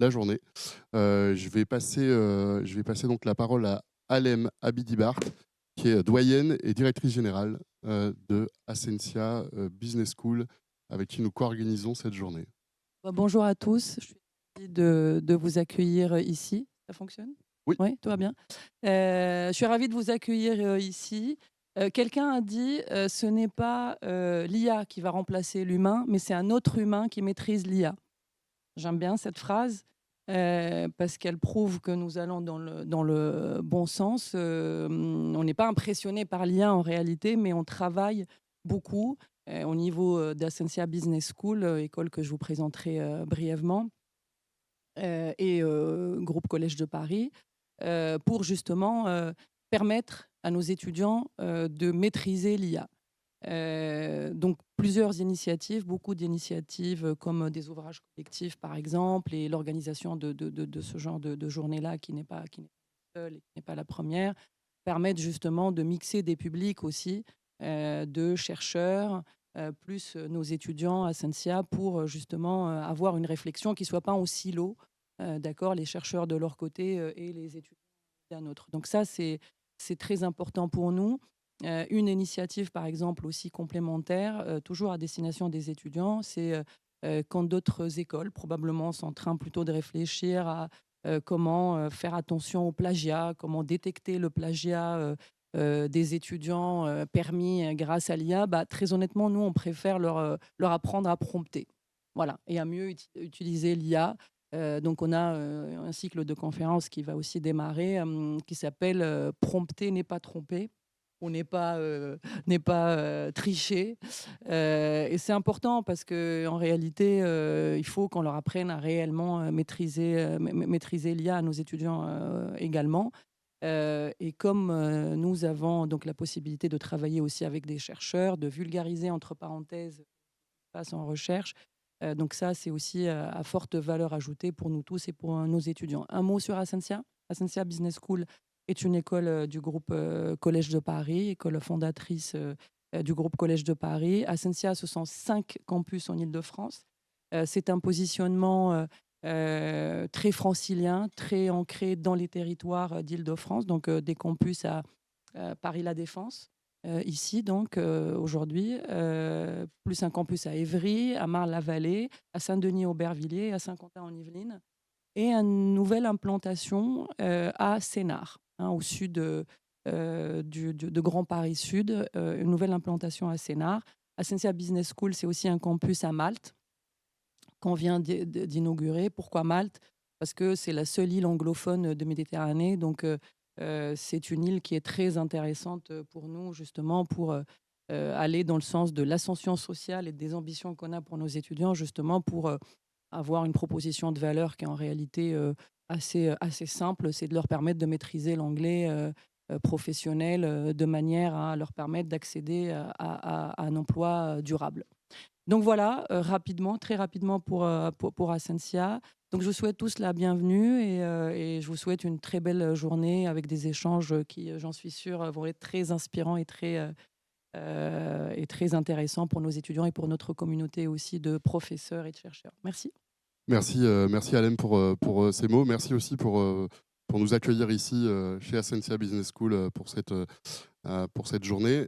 la journée. Je vais passer donc la parole à Alem Abidibart, qui est doyenne et directrice générale de Ascensia Business School, avec qui nous co-organisons cette journée. Bonjour à tous, je suis ravie de vous accueillir ici. Ça fonctionne? Oui, Oui, tout va bien. Je suis ravie de vous accueillir ici. Quelqu'un a dit ce n'est pas l'IA qui va remplacer l'humain, mais c'est un autre humain qui maîtrise l'IA. J'aime bien cette phrase parce qu'elle prouve que nous allons dans le bon sens. On n'est pas impressionné par l'IA en réalité, mais on travaille beaucoup au niveau d'Ascensia Business School, école que je vous présenterai brièvement, et groupe Collège de Paris, pour justement permettre à nos étudiants de maîtriser l'IA. Donc plusieurs initiatives, beaucoup d'initiatives comme des ouvrages collectifs par exemple, et l'organisation de ce genre de journée-là qui n'est pas seule et qui n'est pas la première, permettent justement de mixer des publics aussi, de chercheurs, plus nos étudiants à Sensia pour justement avoir une réflexion qui ne soit pas en silo, d'accord, les chercheurs de leur côté et les étudiants d'un autre. Donc ça, c'est très important pour nous. Une initiative, par exemple, aussi complémentaire, toujours à destination des étudiants, c'est quand d'autres écoles, probablement, sont en train plutôt de réfléchir à comment faire attention au plagiat, comment détecter le plagiat des étudiants permis grâce à l'IA. Bah, très honnêtement, nous, on préfère leur apprendre à prompter. Voilà, et à mieux utiliser l'IA. Donc, on a un cycle de conférences qui va aussi démarrer, qui s'appelle Prompter n'est pas tromper. On n'est pas tricher. Et c'est important parce qu'en réalité, il faut qu'on leur apprenne à réellement maîtriser l'IA à nos étudiants également. Et comme nous avons donc la possibilité de travailler aussi avec des chercheurs, de vulgariser entre parenthèses ce qui se passe en recherche, donc ça, c'est aussi à forte valeur ajoutée pour nous tous et pour nos étudiants. Un mot sur Ascensia. Ascensia Business School est une école du groupe Collège de Paris, école fondatrice du groupe Collège de Paris. Ascensia, ce sont 5 campus en Île-de-France. C'est un positionnement très francilien, très ancré dans les territoires d'Île-de-France, donc des campus à Paris-La Défense, ici donc aujourd'hui, plus un campus à Évry, à Marne-la-Vallée, à Saint-Denis-Aubervilliers, à Saint-Quentin-en-Yvelines, et une nouvelle implantation à Sénart, hein, au sud de Grand Paris Sud, une nouvelle implantation à Sénart. Ascensia Business School, c'est aussi un campus à Malte qu'on vient d'inaugurer. Pourquoi Malte? Parce que c'est la seule île anglophone de Méditerranée. Donc, c'est une île qui est très intéressante pour nous, justement, pour aller dans le sens de l'ascension sociale et des ambitions qu'on a pour nos étudiants, justement, pour avoir une proposition de valeur qui est en réalité assez simple. C'est de leur permettre de maîtriser l'anglais professionnel de manière à leur permettre d'accéder à un emploi durable. Donc voilà, rapidement, très rapidement pour Ascensia. Donc je vous souhaite tous la bienvenue et je vous souhaite une très belle journée avec des échanges qui, j'en suis sûre, vont être très inspirants et très intéressants pour nos étudiants et pour notre communauté aussi de professeurs et de chercheurs. Merci. merci Alem pour ces mots. Merci aussi pour nous accueillir ici chez Ascensia Business School pour cette journée.